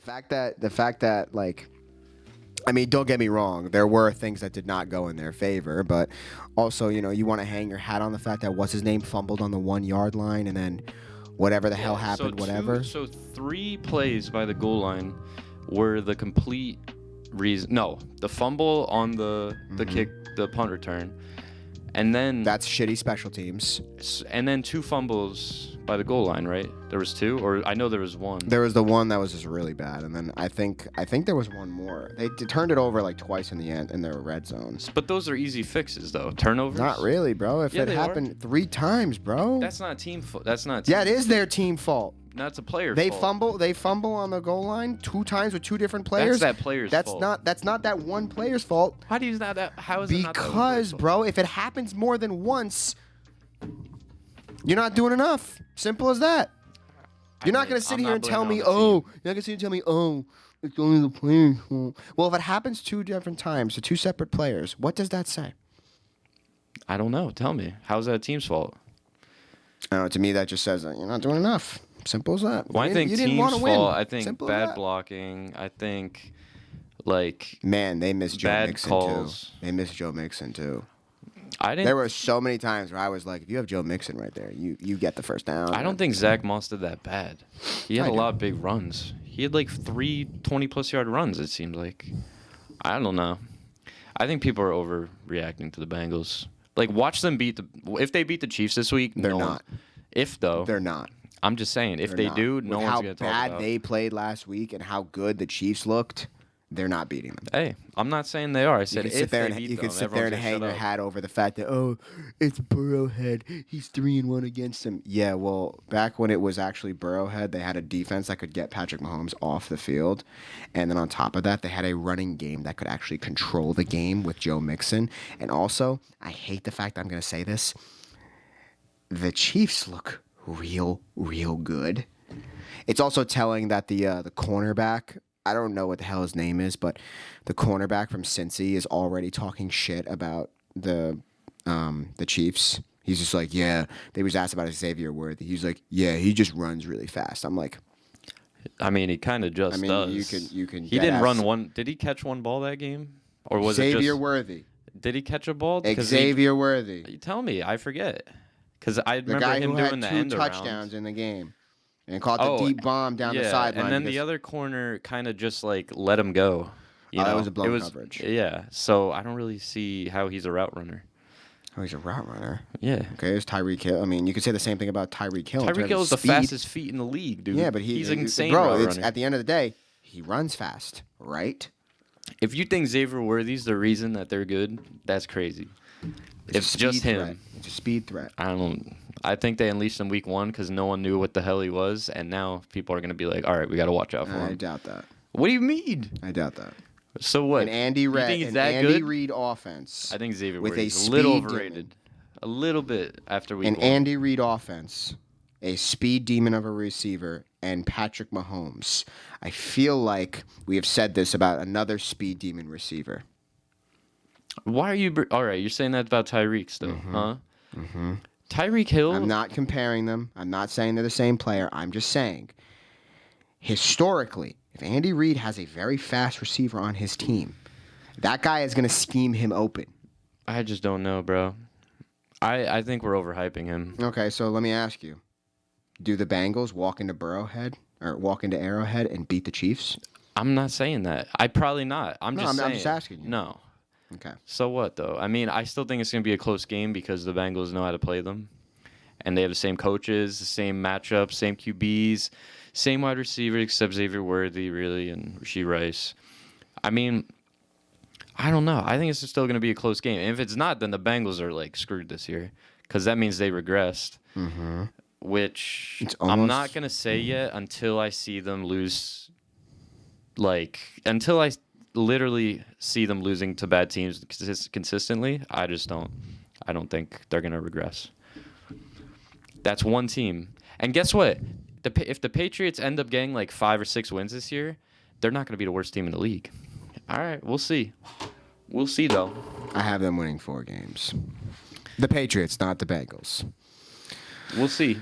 fact that like, I mean, don't get me wrong. There were things that did not go in their favor, but also, you want to hang your hat on the fact that what's his name fumbled on the 1 yard line, and then whatever the hell happened, whatever. So 3 plays by the goal line were the complete reason. No, the fumble on the kick, the punt return, and then that's shitty special teams. And then 2 fumbles by the goal line, right? There was 2, or I know there was 1. There was the one that was just really bad, and then I think there was one more. They turned it over like twice in the end in their red zones. But those are easy fixes, though. Turnovers? Not really, bro. If it happened 3 times, bro. That's not team fault. That's not. Yeah, it is their team fault. That's a player fault. They fumble on the goal line 2 times with 2 different players. That's that player's fault. That's not that one player's fault. How do you that? How is it not that one Because, fault? bro, if it happens more than once, you're not doing enough. Simple as that. You're not going to sit here and tell me, it's only the player's fault. Well, if it happens 2 different times to 2 separate players, what does that say? I don't know. Tell me. How's that a team's fault? To me, that just says that you're not doing enough. Simple as that. Well, I think team's fault. I think Simple bad blocking. I think, like, man, they missed Joe Mixon calls. too. They missed Joe Mixon too. There were so many times where I was like, if you have Joe Mixon right there, you get the first down. I don't think Zach Moss did that bad. He had a lot of big runs. He had like 3 20-plus yard runs, it seemed like. I don't know. I think people are overreacting to the Bengals. Like, watch them if they beat the Chiefs this week, they're not. They're not. I'm just saying, if they do, no one's going to talk about it. How bad they played last week and how good the Chiefs looked, they're not beating them. Hey, I'm not saying they are. I said if they beat them, you can sit there and hang your hat over the fact that, it's Burrowhead. He's 3-1 against him. Yeah, well, back when it was actually Burrowhead, they had a defense that could get Patrick Mahomes off the field. And then on top of that, they had a running game that could actually control the game with Joe Mixon. And also, I hate the fact that I'm going to say this, the Chiefs look real good. It's also telling that the cornerback, I don't know what the hell his name is, but the cornerback from Cincy is already talking shit about the Chiefs. He's just like, yeah. They was asked about Xavier Worthy. He's like, yeah, he just runs really fast. I'm like, I mean, he kind of just does. You can. He didn't run one. Did he catch one ball that game, or was it Xavier Worthy? Did he catch a ball? Xavier Worthy. You tell me. I forget. Because I remember guy him who doing had the end 2 touchdowns in the game and caught the deep bomb down the sideline. And then the other corner kind of just like let him go. That was a blown coverage. Yeah, so I don't really see how he's a route runner. Oh, he's a route runner. Yeah. Okay, there's Tyreek Hill. I mean, you could say the same thing about Tyreek Hill. Tyreek Hill is the fastest feet in the league, dude. Yeah, but he's an insane bro. route It's runner. at the end of the day, he runs fast, right? If you think Xavier Worthy's the reason that they're good, that's crazy. It's just him. It's a speed threat. I think they unleashed him week 1 because no one knew what the hell he was, and now people are going to be like, all right, we got to watch out for him. I doubt that. What do you mean? I doubt that. So what? An Andy Reid offense. I think Xavier with Worthy's a little overrated. A little bit after week 1. An Andy Reid offense, a speed demon of a receiver, and Patrick Mahomes. I feel like we have said this about another speed demon receiver. Why are you... all right, you're saying that about Tyreek still, huh? Mm-hmm. Tyreek Hill... I'm not comparing them. I'm not saying they're the same player. I'm just saying, historically, if Andy Reid has a very fast receiver on his team, that guy is going to scheme him open. I just don't know, bro. I think we're overhyping him. Okay, so let me ask you. Do the Bengals walk into Arrowhead and beat the Chiefs? I'm not saying that. Probably not. I'm just asking you. No. Okay. So what, though? I mean, I still think it's going to be a close game because the Bengals know how to play them. And they have the same coaches, the same matchups, same QBs, same wide receivers except Xavier Worthy, really, and Rashee Rice. I mean, I don't know. I think it's still going to be a close game. And if it's not, then the Bengals are, like, screwed this year because that means they regressed, which I'm not going to say yet until I see them lose, until I literally see them losing to bad teams consistently. I don't think they're going to regress. That's one team. And guess what? If the Patriots end up getting like 5 or 6 wins this year, they're not going to be the worst team in the league. All right, we'll see. We'll see, though. I have them winning 4 games. The Patriots, not the Bengals. We'll see.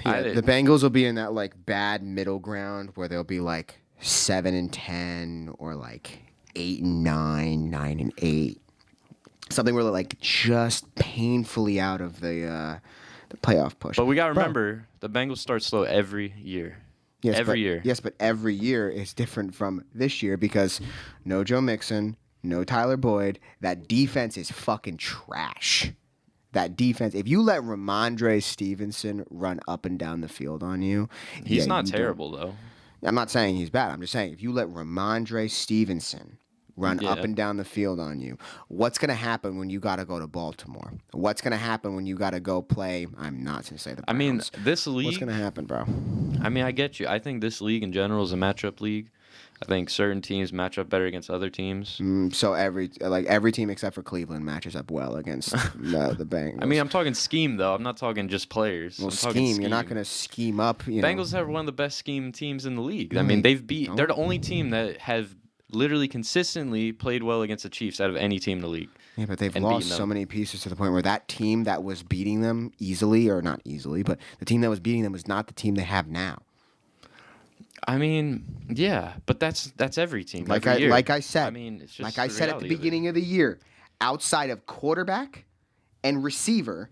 Yeah, the Bengals will be in that like bad middle ground where they'll be like 7-10 or like 8-9, 9-8. Something where they're like just painfully out of the playoff push. But we got to Bro, remember, the Bengals start slow every year. yes, every but, year. Yes, but every year is different from this year because no Joe Mixon, no Tyler Boyd. That defense is fucking trash. That defense, if you let Ramondre Stevenson run up and down the field on you, He's not you terrible, though. I'm not saying he's bad. I'm just saying if you let Ramondre Stevenson run up Yeah. and down the field on you, what's going to happen when you got to go to Baltimore? What's going to happen when you got to go play? I'm not going to say the Browns. I mean, this league. What's going to happen, bro? I mean, I get you. I think this league in general is a matchup league. I think certain teams match up better against other teams. So every team except for Cleveland matches up well against the Bengals. I mean, I'm talking scheme though. I'm not talking just players. well, I'm talking scheme. You're not going to scheme up. Bengals have one of the best scheme teams in the league. I mean, they're the only team that have literally consistently played well against the Chiefs out of any team in the league. Yeah, but they've lost so many pieces to the point where that team that was beating them easily, or not easily, but the team that was beating them was not the team they have now. I mean, yeah, but that's every team. Like I said, I mean, it's just like I said at the beginning of the year, outside of quarterback and receiver,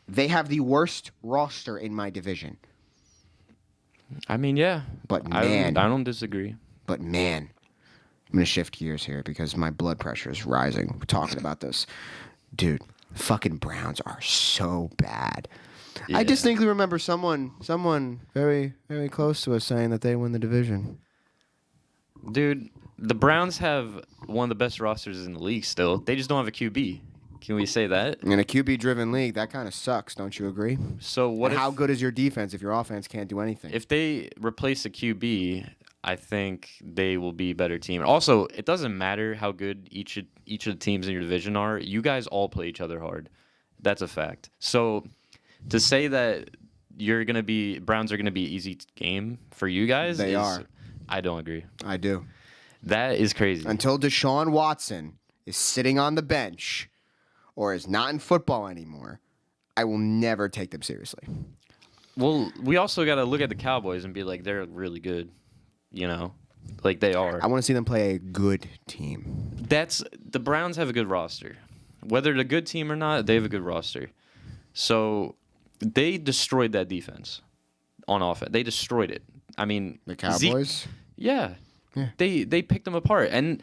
they have the worst roster in my division. I mean, yeah, But man, I don't disagree. But man, I'm gonna shift gears here because my blood pressure is rising. We're talking about this, dude. Fucking Browns are so bad. Yeah. I distinctly remember someone very, very close to us saying that they win the division. Dude, the Browns have one of the best rosters in the league still. They just don't have a QB. Can we say that? In a QB-driven league, that kind of sucks, don't you agree? So how good is your defense if your offense can't do anything? If they replace a QB, I think they will be a better team. Also, it doesn't matter how good each of the teams in your division are. You guys all play each other hard. That's a fact. So to say that Browns are gonna be an easy game for you guys, I don't agree. I do. That is crazy. Until Deshaun Watson is sitting on the bench or is not in football anymore, I will never take them seriously. Well, we also got to look at the Cowboys and be like, they're really good. You know, like they are. I want to see them play a good team. The Browns have a good roster. Whether they're a good team or not, they have a good roster. So they destroyed that defense on offense. They destroyed it. I mean, The Cowboys? Yeah. Yeah. They picked them apart. And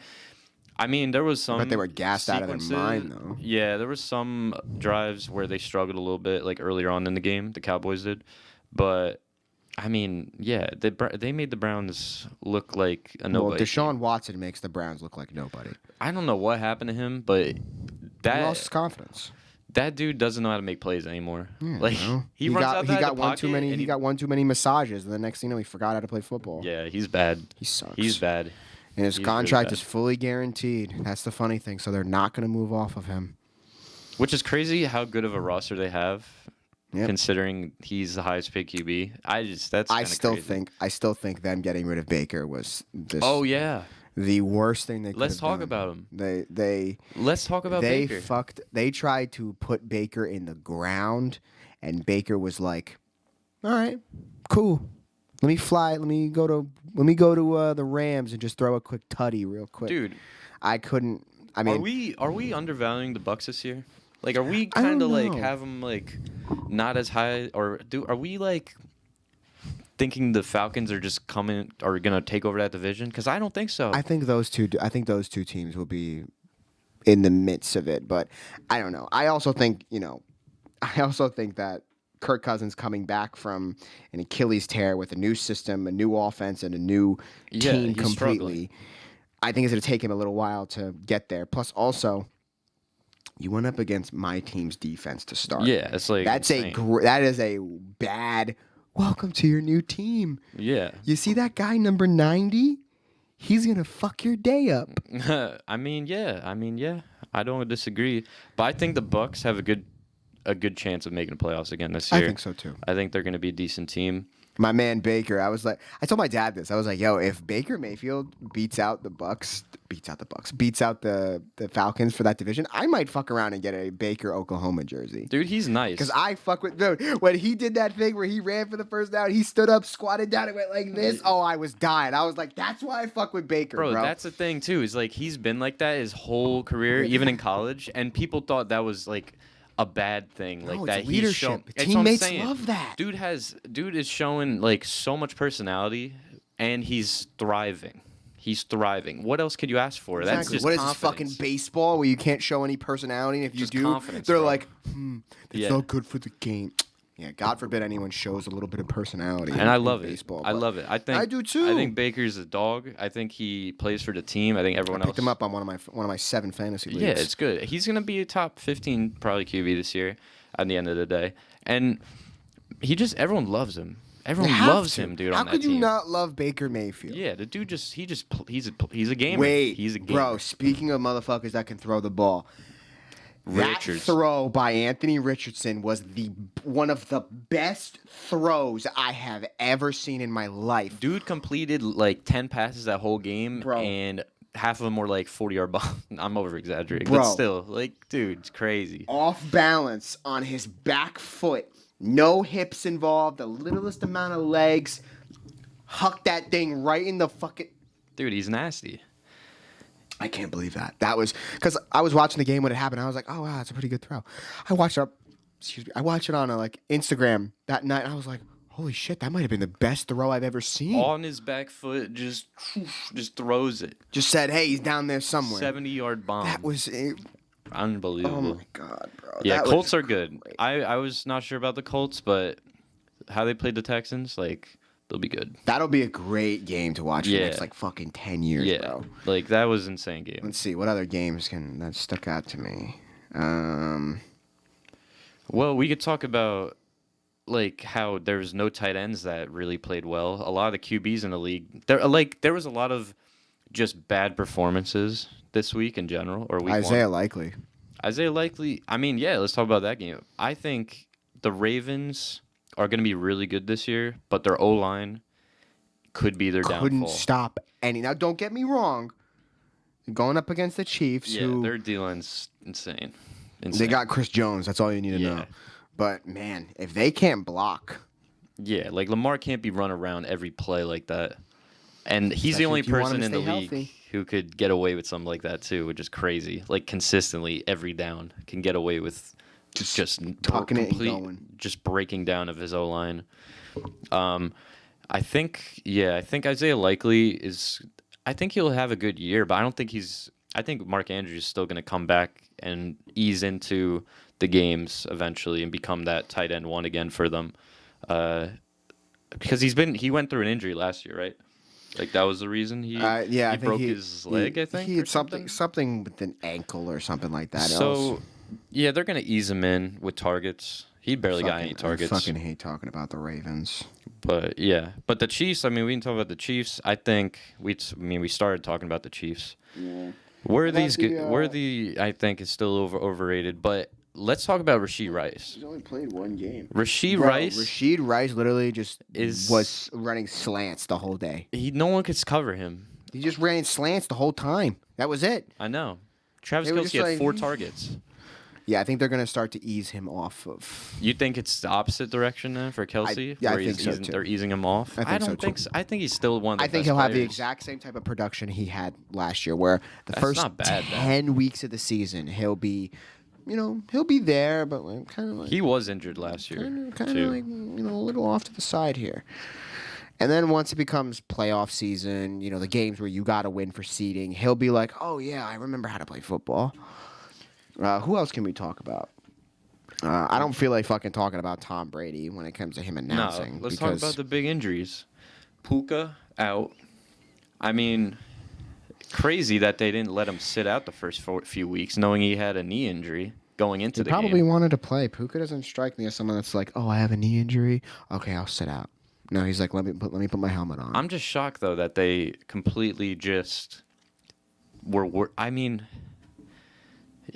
I mean, there was some. But they were gassed out of their mind, though. Yeah, there was some drives where they struggled a little bit, like earlier on in the game. The Cowboys did, but I mean, yeah, they made the Browns look like a nobody. Well, Deshaun Watson makes the Browns look like nobody. I don't know what happened to him, but He lost his confidence. That dude doesn't know how to make plays anymore. Yeah, like he runs out he got the one pocket too many. and He got one too many massages, and the next thing you know, he forgot how to play football. Yeah, he's bad. He sucks. He's bad. And his He's contract really is fully guaranteed. That's the funny thing. So they're not going to move off of him. Which is crazy how good of a roster they have, considering he's the highest paid QB. I still think them getting rid of Baker was just the worst thing they could Let's have talk done. about him. Let's talk about Baker. They tried to put Baker in the ground, and Baker was like, "All right, cool. Let me fly. Let me go to the Rams and just throw a quick tutty real quick." Dude, I couldn't. I mean, are we undervaluing the Bucks this year? Like, are we I kind of don't like know. have them like not as high, or are we like thinking the Falcons are just gonna take over that division? Because I don't think so. I think those two teams will be in the midst of it, but I don't know. I also think that Kirk Cousins coming back from an Achilles tear with a new system, a new offense, and a new team he's completely, struggling. I think it's going to take him a little while to get there. Plus, also, you went up against my team's defense to start. Yeah, it's like that is a bad welcome to your new team. Yeah. You see that guy number 90? He's going to fuck your day up. I mean, yeah. I don't disagree, but I think the Bucks have a good chance of making the playoffs again this year. I think so too. I think they're going to be a decent team. My man Baker, I told my dad this. I was like, yo, if Baker Mayfield beats out the Falcons for that division, I might fuck around and get a Baker Oklahoma jersey. Dude, he's nice. Because I fuck with dude. When he did that thing where he ran for the first down, he stood up, squatted down, and went like this. Oh, I was dying. I was like, that's why I fuck with Baker, bro. That's the thing too. Is like he's been like that his whole career, even in college, and people thought that was like a bad thing, like that. It's leadership. He's Teammates love that. Dude is showing like so much personality, and he's thriving. He's thriving. What else could you ask for? Exactly. That's just what is confidence. this fucking baseball where you can't show any personality? And if you Just do, confidence, they're bro. like, it's not good for the game. Yeah, God forbid anyone shows a little bit of personality. And I love it. Baseball, I love it. I do too. I think Baker's a dog. I think he plays for the team. I think everyone I picked else him up on one of my 7 fantasy leagues. Yeah, it's good. He's gonna be a top 15 probably QB this year. At the end of the day, and everyone loves him. Everyone loves him, dude. How on that could you team. not love Baker Mayfield? Yeah, the dude he's a gamer. Wait, he's a gamer. bro. Speaking of motherfuckers that can throw the ball, that Richards. throw by Anthony Richardson was one of the best throws I have ever seen in my life. Dude completed like 10 passes that whole game, Bro. and half of them were like 40-yard bombs. I'm over exaggerating, Bro. but still, like, dude, it's crazy. Off balance on his back foot, no hips involved, the littlest amount of legs, hucked that thing right in the fucking. Dude, he's nasty. I can't believe that. That was because I was watching the game when it happened. I was like, oh wow, that's a pretty good throw. I watched it on like Instagram that night. And I was like, holy shit, that might have been the best throw I've ever seen. On his back foot, just throws it. Just said, hey, he's down there somewhere. 70-yard bomb. That was unbelievable. Oh my god, bro. Yeah, That Colts was are good. great. I was not sure about the Colts, but how they played the Texans, like, they'll be good. That'll be a great game to watch for the Yeah. next like fucking 10 years, Yeah, bro. like that was an insane game. Let's see what other games that stuck out to me. Well, we could talk about like how there's no tight ends that really played well. A lot of the QBs in the league, there was a lot of just bad performances this week in general, or week Isaiah one. Likely. Isaiah Likely. I mean, yeah, let's talk about that game. I think the Ravens are going to be really good this year, but their O-line could be their Couldn't downfall. stop any. Now, don't get me wrong. Going up against the Chiefs, Yeah, who their D-line's insane. they got Chris Jones. That's all you need to know. But man, if they can't block, Yeah, like Lamar can't be run around every play like that. And he's the Especially only if you want person him in to the stay league healthy. who could get away with something like that too, which is crazy. Like consistently every down can get away with just tucking it and going. just breaking down of his O-line. I think Isaiah Likely is I think he'll have a good year, but I think Mark Andrews is still going to come back and ease into the games eventually and become that tight end one again for them. Because he went through an injury last year, right? Like that was the reason he I think broke his leg, I think. he or had something with an ankle or something like that. So yeah, they're gonna ease him in with targets. He barely got any targets. I fucking hate talking about the Ravens. But yeah, but the Chiefs. I mean, we can talk about the Chiefs. I think we started talking about the Chiefs. Yeah. Worthy, I think, is still overrated. But let's talk about Rashee Rice. He's only played one game. Rashee Rice literally just is- was running slants the whole day. No one could cover him. He just ran slants the whole time. That was it. I know. Travis They were Kelce just had like- 4 targets. Yeah, I think they're gonna start to ease him off of. You think it's the opposite direction then for Kelsey? I where think so, too. They're easing him off. I think so, don't too. think so. I think he's still one of the I think best he'll have the players. exact same type of production he had last year, where the That's first not bad, though. 10 weeks of the season he'll be, he'll be there, but kind of like He was injured last year kind too. of like a little off to the side here. And then once it becomes playoff season, the games where you got to win for seeding, he'll be like, "Oh yeah, I remember how to play football." Who else can we talk about? I don't feel like fucking talking about Tom Brady when it comes to him announcing. No, let's talk about the big injuries. Puka out. I mean, crazy that they didn't let him sit out the first few weeks, knowing he had a knee injury going into the probably game. wanted to play. Puka doesn't strike me as someone that's like, "Oh, I have a knee injury. Okay, I'll sit out." No, he's like, "Let me put my helmet on." I'm just shocked though that they completely just were. I mean,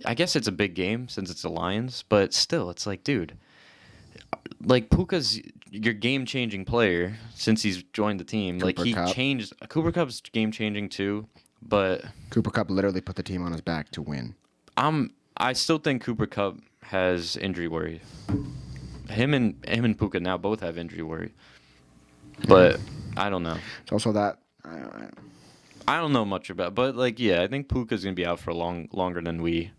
I guess it's a big game since it's the Lions, but still, it's like, dude, like Puka's your game-changing player since he's joined the team. Like Cooper he Kupp. changed. Cooper Kupp's game-changing too, but Cooper Kupp literally put the team on his back to win. I still think Cooper Kupp has injury worry. Him and Puka now both have injury worry, but I don't know. It's also that. I don't know much about, but like, yeah, I think Puka's gonna be out for longer than we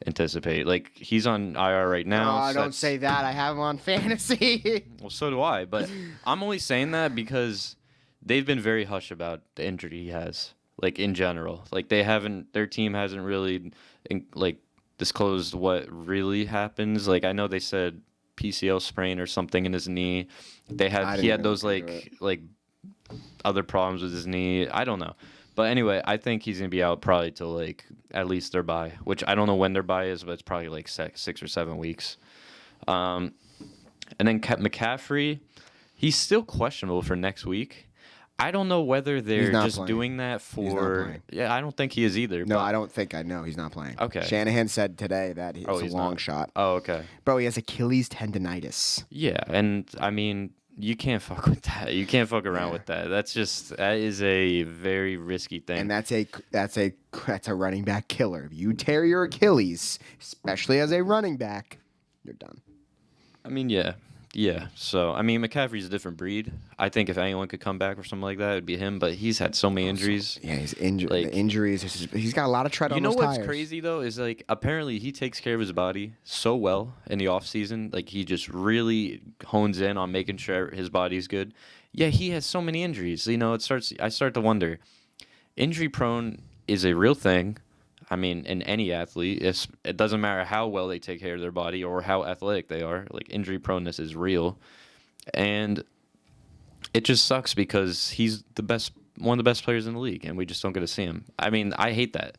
anticipate. Like, he's on IR right now. Oh, so don't say that. I have him on fantasy. Well, so do I, but I'm only saying that because they've been very hush about the injury he has. Like in general, like their team hasn't really like disclosed what really happens. Like I know they said PCL sprain or something in his knee. He had those like other problems with his knee. I don't know. But anyway, I think he's going to be out probably till like at least their bye, which I don't know when their bye is, but it's probably like 6 or 7 weeks. And then McCaffrey, he's still questionable for next week. I don't know whether they're just playing. doing that He's not for. playing. Yeah, I don't think he is either. No, but, I don't think I know. He's not playing. Okay. Shanahan said today that it's a long shot. Oh, okay. Bro, he has Achilles tendonitis. Yeah, and I mean, you can't fuck with that. You can't fuck around with that. That is a very risky thing. And that's a running back killer. If you tear your Achilles, especially as a running back, you're done. I mean, yeah. So I mean, McCaffrey's a different breed. I think if anyone could come back or something like that, it'd be him. But he's had so many injuries. Yeah, he's injured. Like, the injuries. He's got a lot of tread on those tires. You know what's crazy though is like apparently he takes care of his body so well in the off season. Like he just really hones in on making sure his body's good. Yeah, he has so many injuries. You know, I start to wonder. Injury prone is a real thing. I mean, in any athlete, it doesn't matter how well they take care of their body or how athletic they are. Like injury proneness is real, and it just sucks because he's one of the best players in the league, and we just don't get to see him. I mean, I hate that.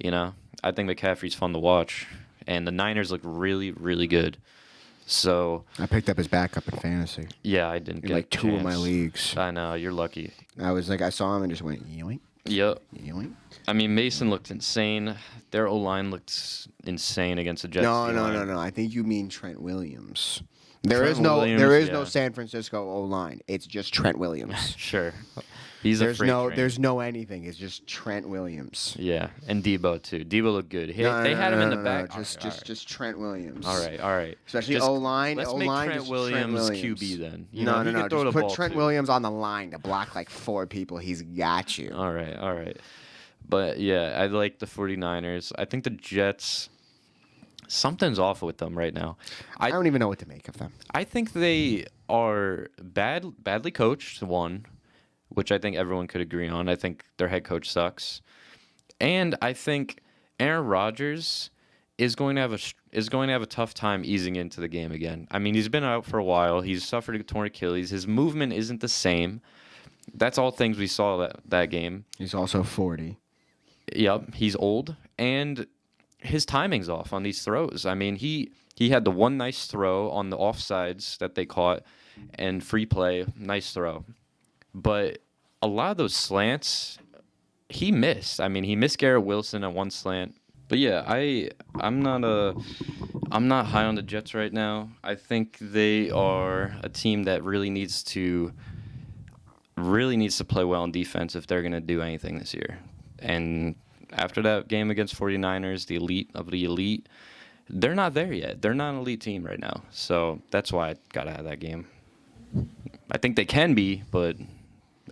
You know, I think McCaffrey's fun to watch, and the Niners look really, really good. So I picked up his backup in fantasy. Yeah, I didn't in get like a 2 of chance. my leagues. I know, you're lucky. I saw him and just went yoink. Yep. Yoink. I mean, Mason looked insane. Their O-line looked insane against the Jets. No. I think you mean Trent Williams. There is Williams, no San Francisco O-line. It's just Trent Williams. Sure. He's a freight train. There's no anything. It's just Trent Williams. Yeah, and Debo too. Debo looked good. They had him in the back. Just Trent Williams. All right. Especially O-line. Let's O-line, make Trent Williams QB then. No. Just put Trent too. Williams on the line to block like 4 people. He's got you. All right. But yeah, I like the 49ers. I think the Jets. Something's off with them right now. I don't even know what to make of them. I think they are badly coached. One. Which I think everyone could agree on. I think their head coach sucks, and I think Aaron Rodgers is going to have a tough time easing into the game again. I mean, he's been out for a while. He's suffered a torn Achilles. His movement isn't the same. That's all things we saw that game. He's also 40. Yep, he's old, and his timing's off on these throws. I mean, he had the one nice throw on the offsides that they caught, and free play, nice throw. But a lot of those slants, he missed. I mean, he missed Garrett Wilson on one slant. But yeah, I'm not high on the Jets right now. I think they are a team that really needs to play well on defense if they're going to do anything this year. And after that game against 49ers, the elite of the elite, they're not there yet. They're not an elite team right now. So that's why I got to have that game. I think they can be, but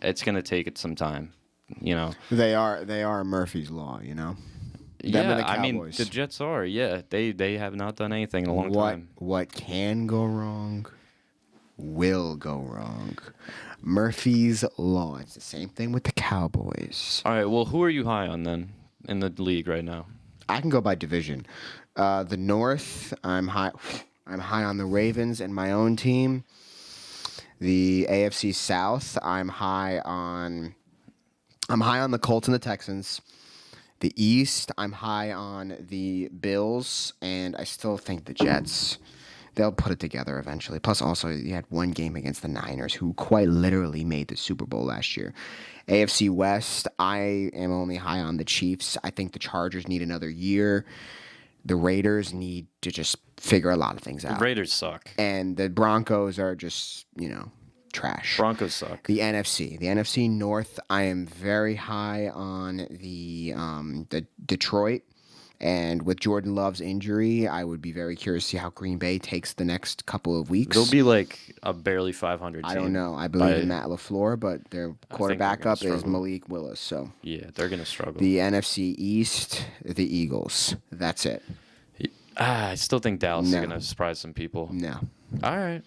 it's going to take it some time, you know. They are Murphy's Law, you know. Yeah, I mean, the Jets are. Yeah, they have not done anything in a long time. What can go wrong will go wrong. Murphy's Law. It's the same thing with the Cowboys. All right, well, who are you high on then in the league right now? I can go by division. The North, I'm high on the Ravens and my own team. The AFC South, I'm high on the Colts and the Texans. The East, I'm high on the Bills, and I still think the Jets. They'll put it together eventually. Plus, also, you had one game against the Niners, who quite literally made the Super Bowl last year. AFC West, I am only high on the Chiefs. I think the Chargers need another year. The Raiders need to just figure a lot of things The out. Raiders suck. And the Broncos are just, trash. Broncos suck. The NFC North, I am very high on the Detroit. And with Jordan Love's injury, I would be very curious to see how Green Bay takes the next couple of weeks. They'll be like a barely 500 team. I don't know. I believe in Matt LaFleur, but their quarterback up is struggle. Malik Willis. So Yeah, they're going to struggle. the NFC East, the Eagles. That's it. I still think Dallas is No. going to surprise some people. No. All right.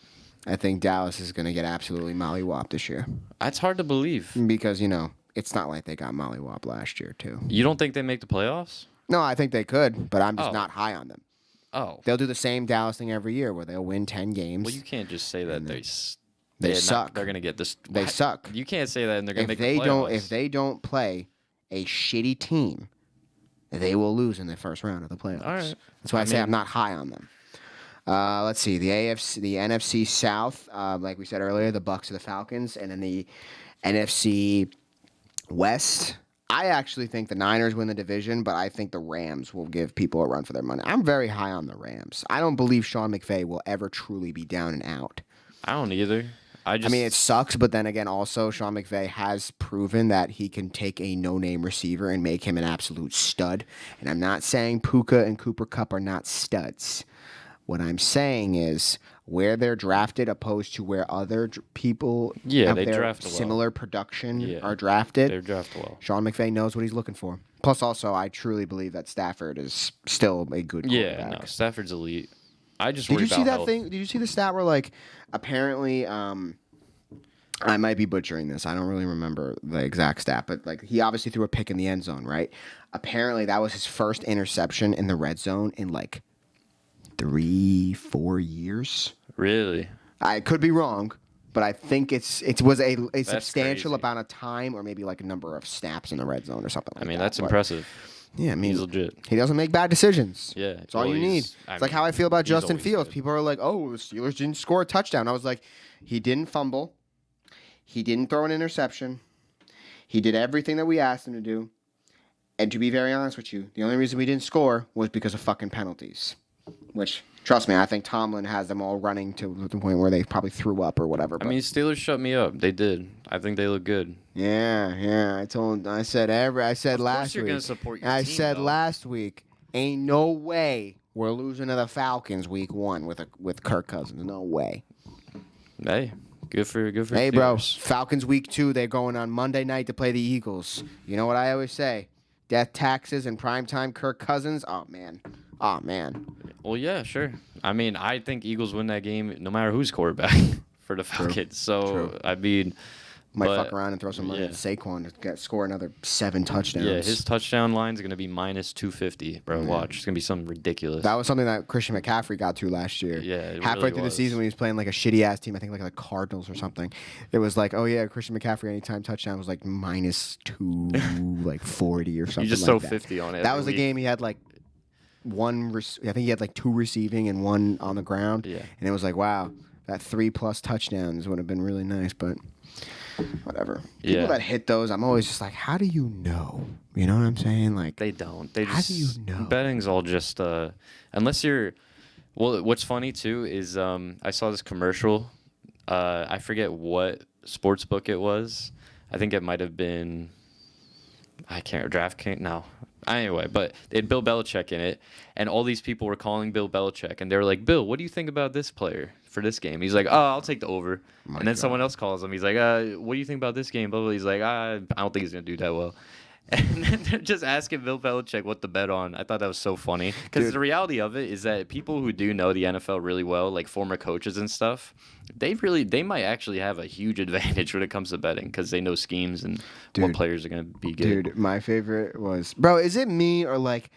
I think Dallas is going to get absolutely mollywopped this year. That's hard to believe. Because, it's not like they got mollywopped last year, too. You don't think they make the playoffs? No, I think they could, but I'm just Oh. not high on them. Oh. They'll do the same Dallas thing every year where they'll win 10 games. Well, you can't just say that They they're suck. They're going to get this. They What? suck. You can't say that and they're going to If make the playoffs. if they don't play a shitty team, they will lose in the first round of the playoffs. All right. That's why I say mean- I'm not high on them. Let's see, the NFC South, like we said earlier, the Bucks or the Falcons, and then the NFC West. I actually think the Niners win the division, but I think the Rams will give people a run for their money. I'm very high on the Rams. I don't believe Sean McVay will ever truly be down and out. I don't either. I mean, it sucks, but then again, also, Sean McVay has proven that he can take a no-name receiver and make him an absolute stud. And I'm not saying Puka and Cooper Kupp are not studs. What I'm saying is where they're drafted opposed to where other people they their draft well. similar production Yeah. are drafted. They're drafted well. Sean McVay knows what he's looking for. Plus, also, I truly believe that Stafford is still a good quarterback. Yeah, no, Stafford's elite. I just Did worry you see about that health. thing? Did you see the stat where, like, apparently, I might be butchering this. I don't really remember the exact stat, but, like, he obviously threw a pick in the end zone, right? Apparently, that was his first interception in the red zone in, like, 3-4 years. Really? I could be wrong, but I think it was a substantial crazy. amount of time, or maybe like a number of snaps in the red zone or something like that. I mean, that's But, impressive. Yeah, I mean, He's legit. he doesn't make bad decisions. Yeah, That's all well, you need. he's- It's I like how mean, I feel about he's Justin always Fields. good. People are like, "Oh, the Steelers didn't score a touchdown." I was like, he didn't fumble. He didn't throw an interception. He did everything that we asked him to do. And to be very honest with you, the only reason we didn't score was because of fucking penalties. Which, trust me, I think Tomlin has them all running to the point where they probably threw up or whatever. I But mean, Steelers shut me up. They did. I think they look good. yeah. I said last you're week. gonna support your I team, said though. last week, ain't no way we're losing to the Falcons week 1 with Kirk Cousins. No way. Hey, good for Hey, bro, Steelers. Falcons week 2, they're going on Monday night to play the Eagles. You know what I always say? Death taxes and primetime Kirk Cousins. Oh, man. Well, yeah, sure. I mean, I think Eagles win that game no matter who's quarterback for the Falcons. So, True. I mean, Might but- fuck around and throw some money yeah. at Saquon to score another 7 touchdowns. yeah, his touchdown line is going to be minus 250, bro. Watch. It's going to be something ridiculous. That was something that Christian McCaffrey got to last year. Yeah, it halfway really through the was. season when he was playing like a shitty ass team, I think like the Cardinals or something. It was like, oh yeah, Christian McCaffrey anytime touchdown was like minus 2, like 40 or something. you just like throw that. 50 on it. That every was the week. game he had like I think he had like 2 receiving and 1 on the ground. Yeah. And it was like, wow, that 3+ touchdowns would have been really nice, but whatever. People Yeah. that hit those, I'm always just like, how do you know? You know what I'm saying? Like, They don't. They How just do you know? Betting's all just unless you're. Well, what's funny too is I saw this commercial. I forget what sports book it was. I think it might have been. I can't DraftKings. No. Anyway, but they had Bill Belichick in it, and all these people were calling Bill Belichick, and they were like, "Bill, what do you think about this player for this game?" He's like, "Oh, I'll take the over." And then someone else calls him. He's like, "What do you think about this game?" Blah, blah. He's like, I don't think he's gonna do that well." And then they're just asking Bill Belichick what to bet on. I thought that was so funny because Dude. the reality of it is that people who do know the NFL really well, like former coaches and stuff, they might actually have a huge advantage when it comes to betting because they know schemes and what Dude. players are gonna be good. Dude, my favorite was, bro, is it me or like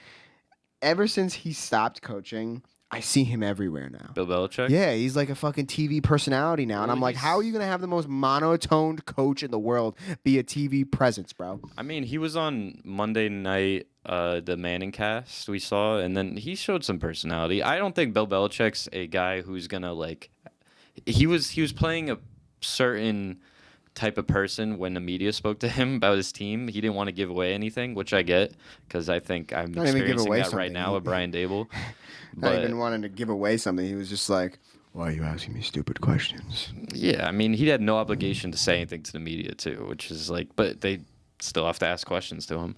ever since he stopped coaching, I see him everywhere now. Bill Belichick. Yeah, he's like a fucking TV personality now. And Well, I'm like, he's- how are you going to have the most monotoned coach in the world be a TV presence, bro? I mean, he was on Monday night, the Manning cast we saw, and then he showed some personality. I don't think Bill Belichick's a guy who's gonna like. He was playing a certain type of person when the media spoke to him about his team. He didn't want to give away anything, which I get because I think I'm Not even give experiencing away that right something. now with Brian Dable. Not But even wanting to give away something. He was just like, "Why are you asking me stupid questions?" yeah, I mean, he had no obligation to say anything to the media too, which is like, but they still have to ask questions to him.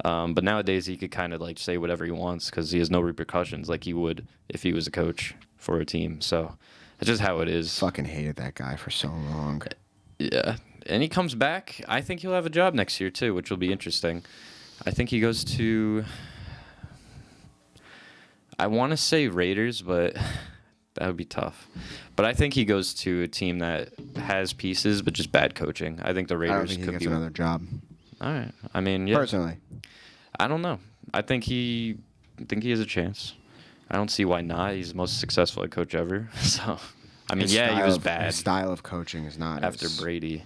But nowadays he could kind of like say whatever he wants because he has no repercussions like he would if he was a coach for a team. So that's just how it is. Fucking hated that guy for so long. Yeah. And he comes back. I think he'll have a job next year too, which will be interesting. I think he goes to, I want to say Raiders, but that would be tough. But I think he goes to a team that has pieces, but just bad coaching. I think the I Raiders don't think he could gets be another job. All right. I mean, yeah. Personally, I don't know. I think he has a chance. I don't see why not. He's the most successful head coach ever. So, I mean, he was bad His style of coaching is not after Brady.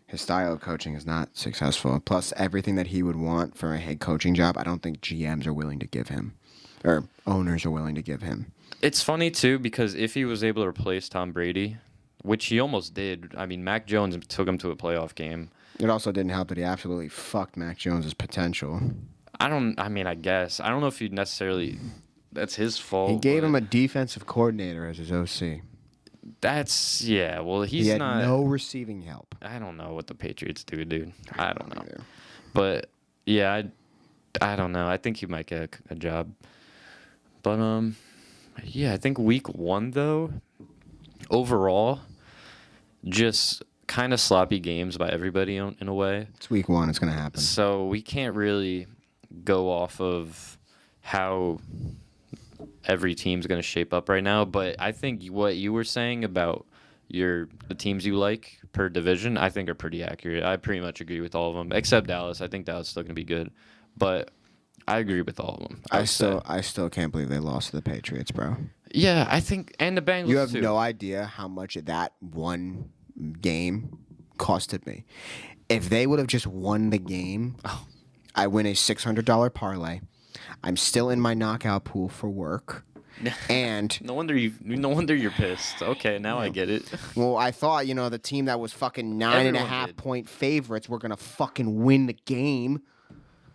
His style of coaching is not successful. Plus, everything that he would want for a head coaching job, I don't think GMs are willing to give him, or owners are willing to give him. It's funny too because if he was able to replace Tom Brady, which he almost did. I mean, Mac Jones took him to a playoff game. It also didn't help that he absolutely fucked Mac Jones' potential. I guess. I don't know if he necessarily. That's his fault. He gave him a defensive coordinator as his OC. That's, yeah. Well, He had no receiving help. I don't know what the Patriots do, dude. I don't know. Either. But, yeah, I don't know. I think he might get a job. But, yeah, I think week 1, though, overall, just kind of sloppy games by everybody in a way. It's week 1. It's going to happen. So we can't really go off of how every team's going to shape up right now. But I think what you were saying about the teams you like per division, I think are pretty accurate. I pretty much agree with all of them, except Dallas. I think Dallas is still going to be good. But I agree with all of them. I still can't believe they lost to the Patriots, bro. Yeah, I think, and the Bengals, You have too. no idea how much that one game costed me. If they would have just won the game, I win a $600 parlay. I'm still in my knockout pool for work. And No wonder you're pissed. Okay, now I get it. well, I thought, the team that was fucking 9.5 did. point favorites were gonna fucking win the game.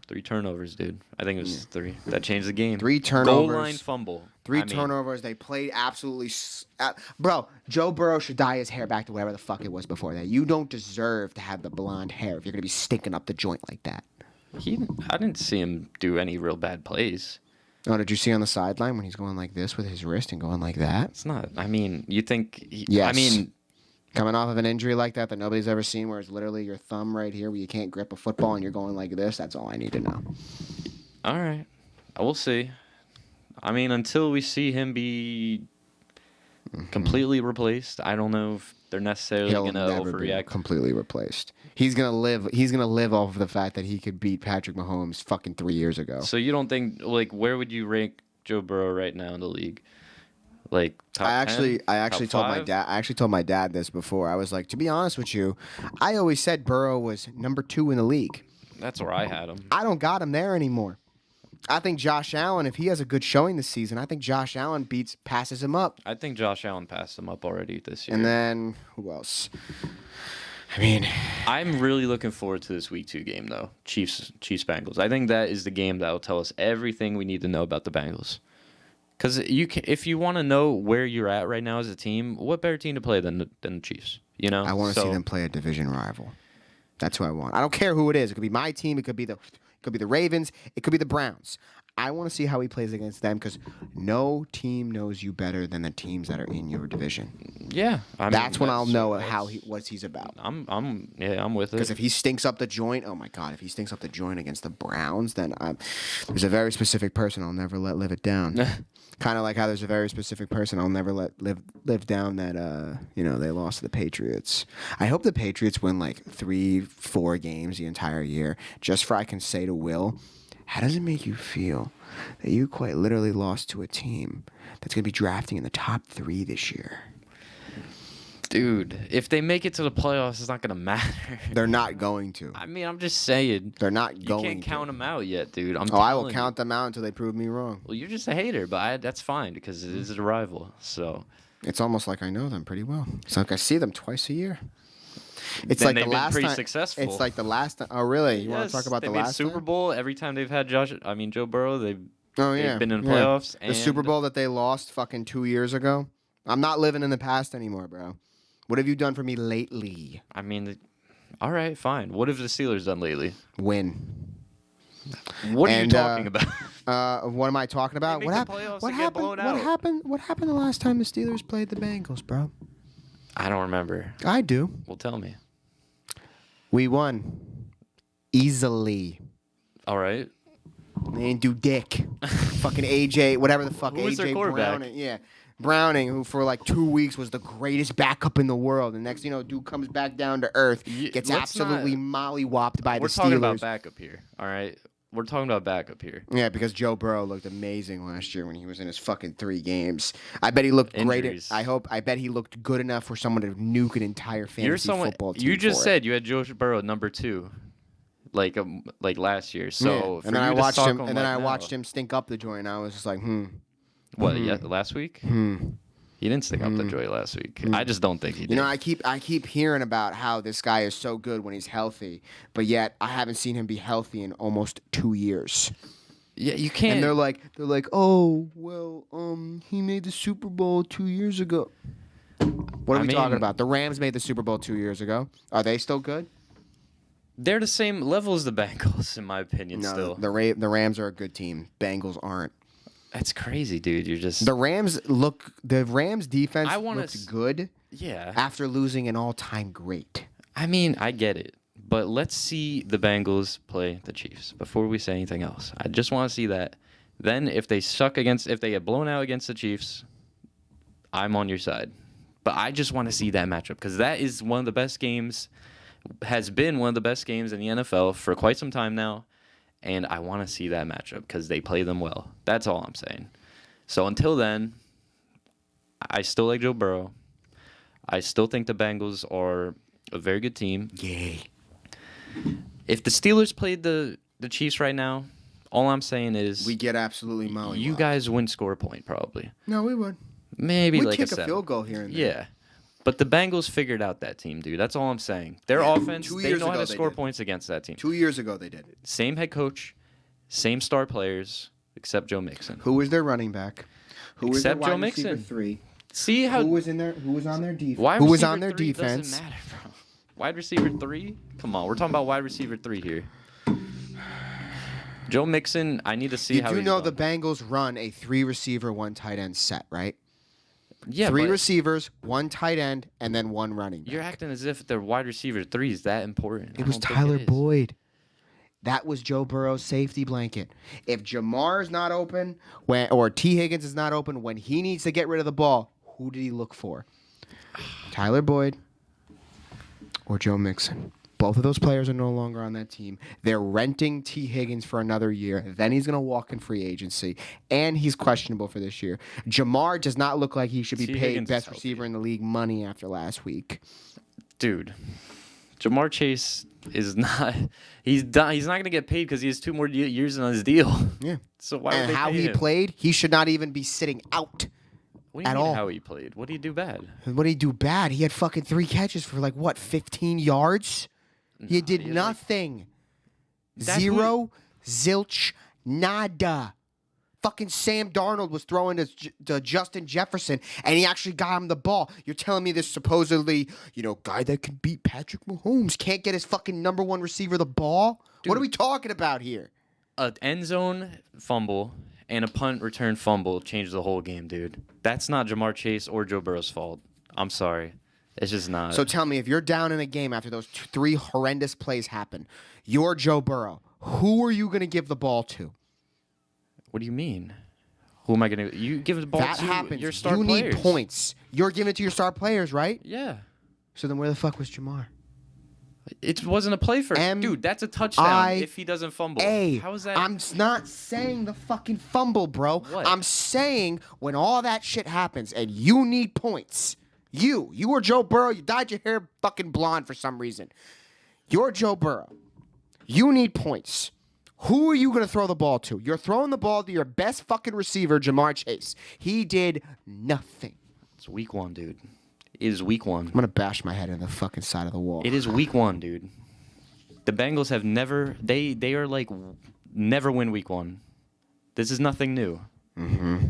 3 turnovers, dude. I think it was 3. That changed the game. 3 turnovers. Goal line fumble. Turnovers. They played absolutely. Bro, Joe Burrow should dye his hair back to whatever the fuck it was before that. You don't deserve to have the blonde hair if you're gonna be stinking up the joint like that. I didn't see him do any real bad plays. Oh, did you see on the sideline when he's going like this with his wrist and going like that? It's not. I mean, you think? Yes. I mean, coming off of an injury like that nobody's ever seen, where it's literally your thumb right here where you can't grip a football and you're going like this. That's all I need to know. all right. We'll see. I mean, until we see him be completely replaced, I don't know if they're necessarily He'll going to never be overreact. completely replaced. He's gonna live off of the fact that he could beat Patrick Mahomes fucking 3 years ago. So you don't think, like, where would you rank Joe Burrow right now in the league? Like top I actually 10? told Top my 5? dad. I actually told my dad this before. I was like, to be honest with you, I always said Burrow was number 2 in the league. That's where I had him. I don't got him there anymore. I think Josh Allen, if he has a good showing this season, I think Josh Allen passes him up. I think Josh Allen passed him up already this year. And then who else? I mean, I'm really looking forward to this week 2 game though. Chiefs Bengals. I think that is the game that will tell us everything we need to know about the Bengals. Because if you want to know where you're at right now as a team, what better team to play than the Chiefs? I want to see them play a division rival. That's who I want. I don't care who it is. It could be my team. It could be the Ravens. It could be the Browns. I want to see how he plays against them because no team knows you better than the teams that are in your division. Yeah, That's when I'll know what he's about. I'm with it. Because if he stinks up the joint, oh my God! If he stinks up the joint against the Browns, then there's a very specific person I'll never let live it down. Kind of like how there's a very specific person I'll never let live down that they lost to the Patriots. I hope the Patriots win like 3-4 games the entire year, just for I can say to Will, how does it make you feel that you quite literally lost to a team that's going to be drafting in the top 3 this year? Dude, if they make it to the playoffs, it's not going to matter. They're not going to. I mean, I'm just saying. They're not You going to. can't count them out yet, dude. I will count them out until they prove me wrong. Well, you're just a hater, but that's fine because it is a rival. So It's almost like I know them pretty well. It's like I see them twice a year. It's Then like the they've been last pretty time. successful. It's like the last time. Oh, really? You want Yes, to talk about they the made last Super time? Bowl every time they've had Joe Burrow. Oh yeah, They've been in the yeah. playoffs. The Super Bowl that they lost fucking 2 years ago. I'm not living in the past anymore, bro. What have you done for me lately? I mean, all right, fine. What have the Steelers done lately? Win. What are you talking about? What am I talking about? They make the playoffs What and get blown out. What happened the last time the Steelers played the Bengals, bro? I don't remember. I do. Well, tell me. We won easily. All right. They didn't do dick. Fucking AJ, whatever the fuck. Who was their AJ quarterback? Browning. Yeah. Browning, who for like 2 weeks was the greatest backup in the world. And next, dude comes back down to earth, gets let's absolutely mollywopped by the We're Steelers. talking about backup here. All right. We're talking about backup here. Yeah, because Joe Burrow looked amazing last year when he was in his fucking 3 games. I bet he looked Injuries. great. I bet he looked good enough for someone to nuke an entire fantasy football team. You just for said you had Joe Burrow number 2, like last year. So yeah. for And then you I to watched suck him. And then like I now- watched him stink up the joint. I was just like, What? Yeah, last week. He didn't stick up the joy last week. I just don't think he did. I keep hearing about how this guy is so good when he's healthy, but yet I haven't seen him be healthy in almost 2 years. Yeah, you can't. And they're like, oh well, he made the Super Bowl 2 years ago. What are we talking about? The Rams made the Super Bowl 2 years ago. Are they still good? They're the same level as the Bengals, in my opinion. No, still, the Rams are a good team. Bengals aren't. that's crazy, dude. You're just The Rams defense wanna looked good yeah. after losing an all-time great. I mean, I get it, but let's see the Bengals play the Chiefs before we say anything else. I just want to see that. Then, if they get blown out against the Chiefs, I'm on your side. But I just want to see that matchup because that is one of the best games, has been one of the best games in the NFL for quite some time now. And I want to see that matchup because they play them well. That's all I'm saying. So until then, I still like Joe Burrow. I still think the Bengals are a very good team. Yay. If the Steelers played the Chiefs right now, all I'm saying is We get absolutely mollywopped. you guys wouldn't score a point probably. No, we would. Maybe We'd like kick a 7. field goal here and there. Yeah. But the Bengals figured out that team, dude. That's all I'm saying. Their offense, 2 they years know how ago to they score did. points against that team. 2 years ago they did. Same head coach, same star players, except Joe Mixon. Who was their running back? Who was Except their Joe wide receiver Mixon. 3? See how Who was on their defense? wide Who was receiver on their 3 defense? Doesn't matter, bro. Wide receiver 3? Come on, we're talking about wide receiver 3 here. Joe Mixon, I need to see You how do he's know the done. Bengals run a 3 receiver, 1 tight end set, right? Yeah, 3 but receivers, 1 tight end, and then 1 running back. you're acting as if their wide receiver 3 is that important. It was Tyler Boyd. That was Joe Burrow's safety blanket. If Jamar's not open, or T. Higgins is not open, when he needs to get rid of the ball, who did he look for? Tyler Boyd or Joe Mixon. Both of those players are no longer on that team. They're renting T. Higgins for another year. Then he's going to walk in free agency, and he's questionable for this year. Jamar does not look like he should be T. paid Higgins best is healthy. receiver in the league money after last week. Dude, Jamar Chase is not. He's done. He's not going to get paid because he has 2 more years on his deal. Yeah. So why? would And they how pay he him? played, he should not even be sitting out. What do you at mean all. how he played? What did he do bad? What did he do bad? He had fucking 3 catches for 15 yards? He did he had, nothing. That's Zero, zilch, nada. Fucking Sam Darnold was throwing to Justin Jefferson, and he actually got him the ball. You're telling me this supposedly, guy that can beat Patrick Mahomes can't get his fucking number 1 receiver the ball? Dude. What are we talking about here? An end zone fumble and a punt return fumble changed the whole game, dude. That's not Jamar Chase or Joe Burrow's fault. I'm sorry. It's just not. So tell me, if you're down in a game after those 3 horrendous plays happen, you're Joe Burrow. Who are you going to give the ball to? What do you mean? Who am I going to... You give the ball That to happens. your star You players. need points. You're giving it to your star players, right? Yeah. So then where the fuck was Jamar? It wasn't a play for... Dude, that's a touchdown if he doesn't fumble. How is that... I'm not saying the fucking fumble, bro. What? I'm saying when all that shit happens and you need points... You are Joe Burrow. You dyed your hair fucking blonde for some reason. You're Joe Burrow. You need points. Who are you going to throw the ball to? You're throwing the ball to your best fucking receiver, Jamar Chase. He did nothing. It's week 1, dude. It is week 1. I'm gonna bash my head in the fucking side of the wall. It is week 1, dude. The Bengals have never. They are like never win week 1. This is nothing new. Mm-hmm.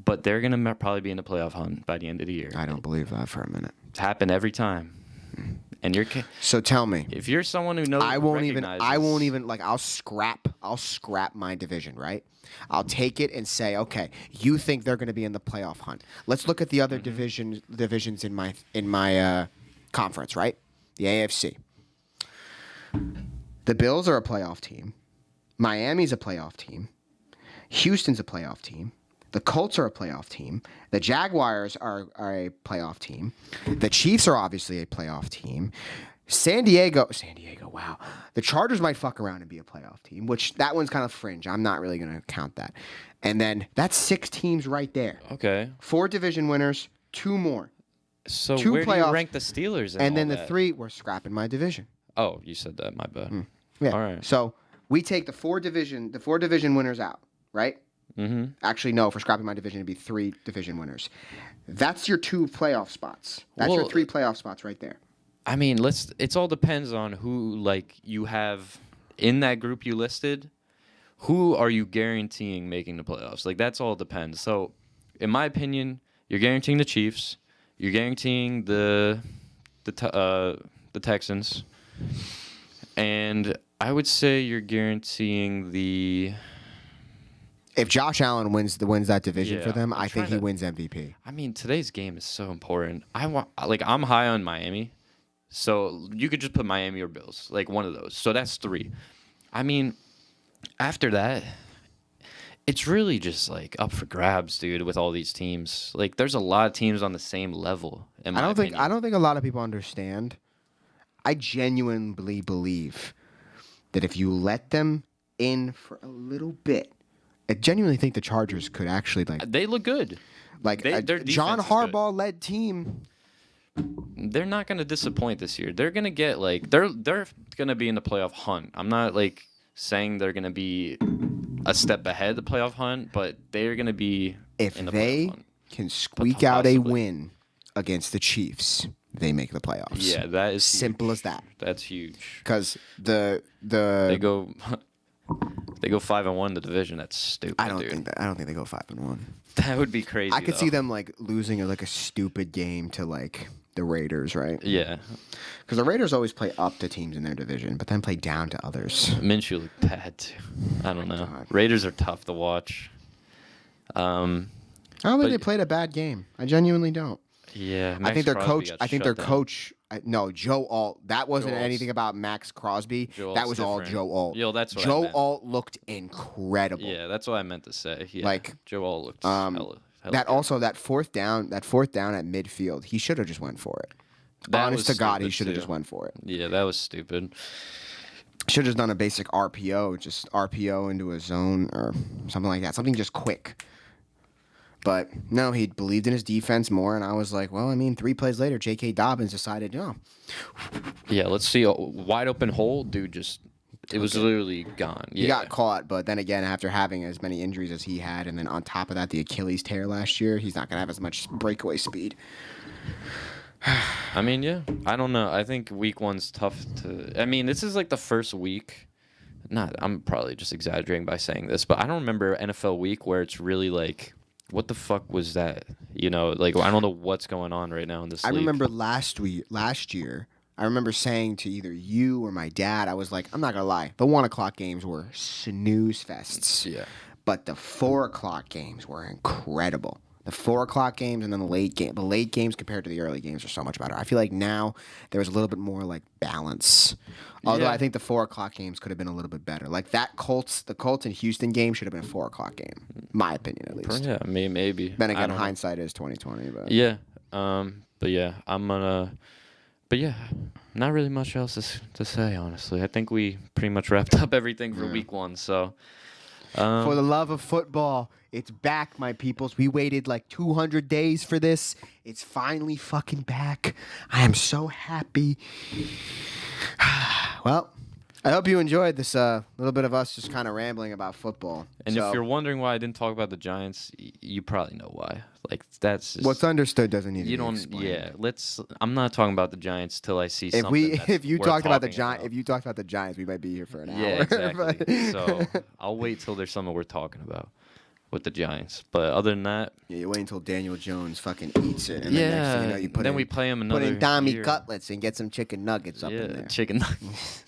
But they're gonna probably be in the playoff hunt by the end of the year. I don't believe that for a minute. It's happened every time. And you're. So tell me, If you're someone who knows, I won't even like. I'll scrap my division, right? I'll take it and say, okay, you think they're going to be in the playoff hunt. Let's look at the other divisions in my conference, right? The AFC. The Bills are a playoff team. Miami's a playoff team. Houston's a playoff team. The Colts are a playoff team. The Jaguars are a playoff team. The Chiefs are obviously a playoff team. San Diego, wow. The Chargers might fuck around and be a playoff team, which that one's kind of fringe. I'm not really going to count that. And then that's 6 teams right there. Okay. 4 division winners, 2 more. So 2 where do playoffs, you rank the Steelers? And then all the that? 3, we're scrapping my division. Oh, you said that. My bad. Yeah. All right. So we take the 4 division winners out, right? Mm-hmm. Actually, no. For scrapping my division, it'd be 3 division winners. That's your 2 playoff spots. That's your 3 playoff spots right there. I mean, it all depends on who like you have in that group you listed. Who are you guaranteeing making the playoffs? Like that's all depends. So, in my opinion, you're guaranteeing the Chiefs. You're guaranteeing the Texans, and I would say you're guaranteeing the. If Josh Allen wins that division for them, I think he wins MVP. I mean, today's game is so important. I'm high on Miami, so you could just put Miami or Bills, like one of those. So that's 3. I mean, after that, it's really just like up for grabs, dude. With all these teams, like there's a lot of teams on the same level. I don't think a lot of people understand. I genuinely believe that if you let them in for a little bit. I genuinely think the Chargers could actually They look good. Like their John Harbaugh-led team. They're not going to disappoint this year. They're going to get they're going to be in the playoff hunt. I'm not saying they're going to be a step ahead of the playoff hunt, but they're going to be in the playoff hunt. Can squeak out a win against the Chiefs, they make the playoffs. Yeah, that is simple huge. as that. That's huge. Because they go 5-1 in the division. That's stupid. I don't think they go 5-1. That would be crazy. I could see them losing a stupid game to the Raiders, right? Yeah. Because the Raiders always play up to teams in their division, but then play down to others. Minshew looked bad too. I don't know. God. Raiders are tough to watch. I don't think they played a bad game. I genuinely don't. Yeah, I think their coach. No, Joe Alt. That wasn't anything about Max Crosby. That was all Joe Alt. Yo, that's what Joe Alt looked incredible. Yeah, that's what I meant to say. Yeah, Joe Alt looked hella that good. Also that fourth down at midfield, he should have just went for it. Honest to God, he should have just went for it. Yeah, that was stupid. Should have just done a basic RPO, just RPO into a zone or something like that. Something just quick. But no, he believed in his defense more, and I was like, well, 3 plays later, J.K. Dobbins decided, Yeah, let's see. A wide open hole, dude, it was literally gone. Yeah. He got caught, but then again, after having as many injuries as he had, and then on top of that, the Achilles tear last year, he's not going to have as much breakaway speed. I mean, yeah. I don't know. I think week 1's tough to... this is the first week. I'm probably just exaggerating by saying this, but I don't remember NFL week where it's really what the fuck was that? I don't know what's going on right now in this league. I remember last year, I remember saying to either you or my dad, I was like, I'm not going to lie, the 1 o'clock games were snooze fests. Yeah. But the 4 o'clock games were incredible. The 4 o'clock games and then the late games compared to the early games are so much better. I feel like now there's a little bit more balance. Although I think the 4 o'clock games could have been a little bit better. The Colts and Houston game should have been a 4 o'clock game. My opinion, at least. Yeah, maybe. Then again, hindsight is 2020. But yeah, but yeah, I'm gonna. But yeah, not really much else to say, honestly. I think we pretty much wrapped up everything for week 1. So. For the love of football, it's back, my peoples. We waited 200 days for this. It's finally fucking back. I am so happy. Well, I hope you enjoyed this little bit of us just kind of rambling about football. And if you're wondering why I didn't talk about the Giants, you probably know why. Like that's just, what's understood doesn't need to you be don't. explained. Yeah, I'm not talking about the Giants till I see something. If you worth talked about the talking Giants, if you talked about the Giants, we might be here for an hour. Yeah, exactly. But- So I'll wait till there's something worth talking about with the Giants. But other than that, yeah, you wait until Daniel Jones fucking eats it, and then next yeah. thing you know, you put then in, we play him put another in Tommy year. cutlets and get some chicken nuggets up in there. Chicken nuggets.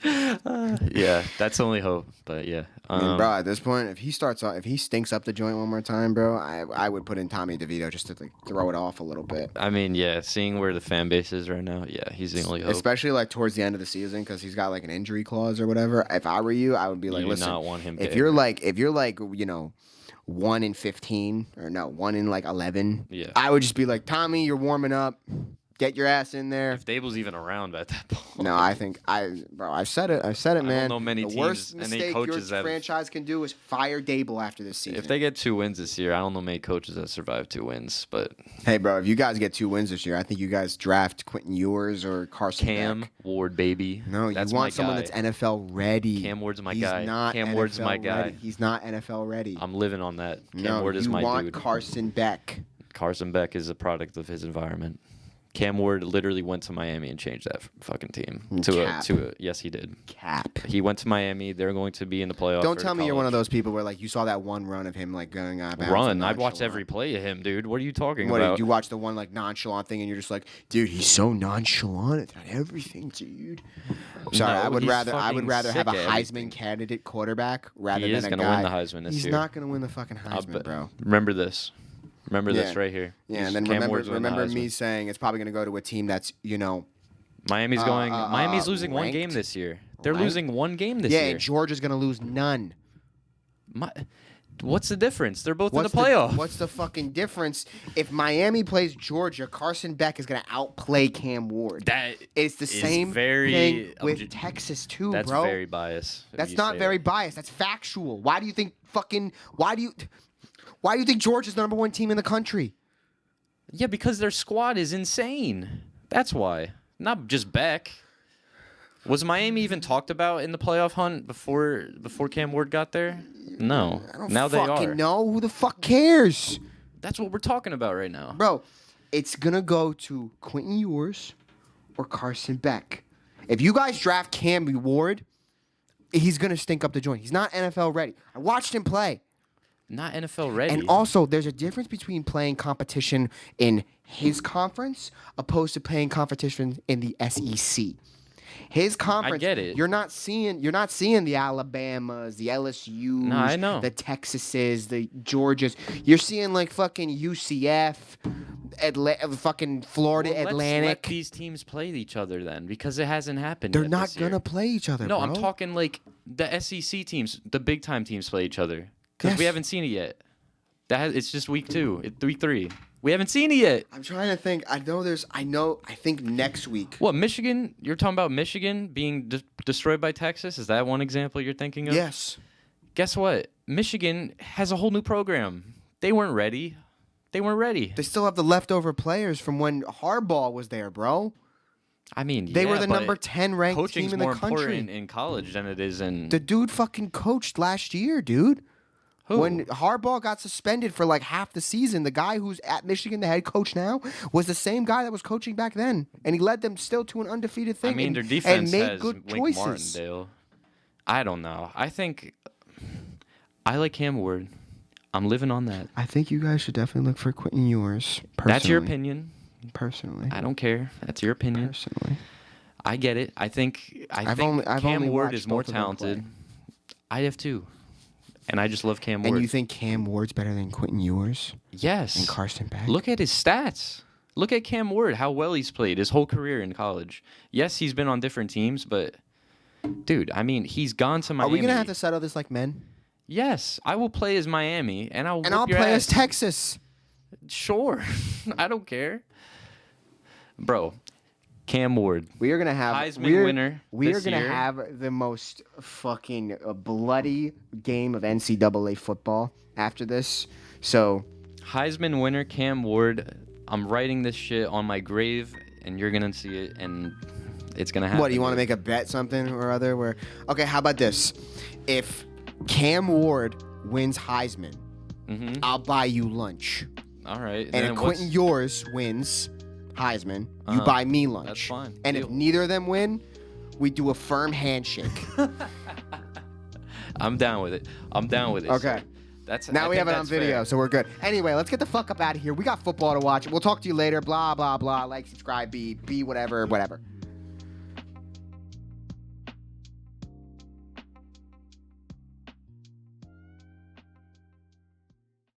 Yeah, that's the only hope. But yeah, I mean, bro, at this point, if he stinks up the joint one more time, bro, I would put in Tommy DeVito just to like throw it off a little bit. I mean, yeah, seeing where the fan base is right now, yeah, he's the only hope. Especially like towards the end of the season because he's got like an injury clause or whatever. If I were you, I would be like, You do listen, not want him if to you're like 1 in 15 or no 1 in like 11, Yeah. I would just be like, Tommy, you're warming up. Get your ass in there. If Dable's even around at that point. No, I think I've said it, man. don't know many the teams, worst any mistake coaches your have- franchise can do is fire Dable after this season. If they get 2 wins this year, I don't know many coaches that survive 2 wins, but Hey, bro, if you guys get 2 wins this year, I think you guys draft Quentin Ewers or Carson Cam Beck. Ward, baby. No, that's you want my someone guy. that's NFL ready. Cam Ward's my He's guy. Not Cam NFL Ward's my guy. ready. He's not NFL ready. I'm living on that. Cam no, Ward is you my want dude. Carson Beck. Carson Beck is a product of his environment. Cam Ward literally went to Miami and changed that fucking team Cap. yes, he did. Cap. He went to Miami. They're going to be in the playoffs. Don't tell me you're one of those people where like you saw that one run of him like going out. of bounds Run. and I'd watch nonchalant. every play of him, dude. What are you talking What about? did you watch the one like nonchalant thing and you're just like, dude, he's so nonchalant at everything, dude. I'm sorry, No, I would he's rather fucking have a sick at Heisman everything. candidate quarterback rather He than is a gonna guy. win the Heisman this He's year. not gonna win the fucking Heisman, bet. bro. Remember this. Remember this Yeah. right here. Yeah, and then Cam Ward's winning the remember me Heisman. saying it's probably gonna go to a team that's Miami's going. Miami's losing one ranked? game this year. They're Ranked? losing one game this yeah, year. and Georgia's gonna lose none. What's the difference? They're both in the playoff. What's the fucking difference? If Miami plays Georgia, Carson Beck is gonna outplay Cam Ward. That It's the is thing with Texas too, That's bro. very biased. if That's you not say very that. biased. That's factual. Why do you think Georgia's the number 1 team in the country? Yeah, because their squad is insane. That's why. Not just Beck. Was Miami even talked about in the playoff hunt before Cam Ward got there? No. I don't Now they fucking are. know. Who the fuck cares? That's what we're talking about right now. Bro, it's going to go to Quentin Ewers or Carson Beck. If you guys draft Cam Ward, he's going to stink up the joint. He's not NFL ready. I watched him play. Not NFL ready. And also, there's a difference between playing competition in his conference opposed to playing competition in the SEC. His conference, I get it. You're not seeing the Alabamas, the LSU's, No, I know. the Texases, the Georgias. You're seeing like fucking UCF, fucking Florida Well, Atlantic. Let's let these teams play each other then, because it hasn't happened. They're yet not this year. gonna play each other. No, bro. I'm talking like the SEC teams, the big time teams play each other, because we Yes. haven't seen it yet. It's just week 2, week 3. We haven't seen it yet. I'm trying to think. I think next week. What, Michigan? You're talking about Michigan being destroyed by Texas? Is that one example you're thinking of? Yes. Guess what? Michigan has a whole new program. They weren't ready. They still have the leftover players from when Harbaugh was there, bro. I mean, They were yeah, the but number 10 ranked coaching's team in the more country. important in college than it is in. The dude fucking coached last year, dude. Who? When Harbaugh got suspended for like half the season, the guy who's at Michigan, the head coach now, was the same guy that was coaching back then, and he led them still to an undefeated thing. I mean, and, their defense and made has good Wink choices. Martindale. I don't know. I think I like Cam Ward. I'm living on that. I think you guys should definitely look for Quentin Ewers. Personally. That's your opinion. Personally, I don't care. That's your opinion. personally. I get it. I think I've Cam only Ward watched is more both of them talented. play. I have too. And I just love Cam Ward. And you think Cam Ward's better than Quentin Ewers Yes. and Carson Beck? Look at his stats. Look at Cam Ward, how well he's played his whole career in college. Yes, he's been on different teams, but dude, I mean, he's gone to Are Miami. we gonna have to settle this like men? Yes, I will play as Miami, and I'll And I'll whoop your play ass. as Texas. Sure, I don't care, bro. Cam Ward. We are gonna have Heisman winner We are this gonna year. have the most fucking bloody game of NCAA football after this. So Heisman winner Cam Ward. I'm writing this shit on my grave, and you're gonna see it, and It's gonna happen. What, do you want to make a bet something or other? Where okay, how about this? If Cam Ward wins Heisman, I'll buy you lunch. All right. And if Quentin Yours wins Heisman, you buy me lunch. That's fine. And if neither of them win, we do a firm handshake. I'm down with it. Okay. Now we have it on video, so we're good. Anyway, let's get the fuck up out of here. We got football to watch. We'll talk to you later. Blah, blah, blah. Like, subscribe, be whatever.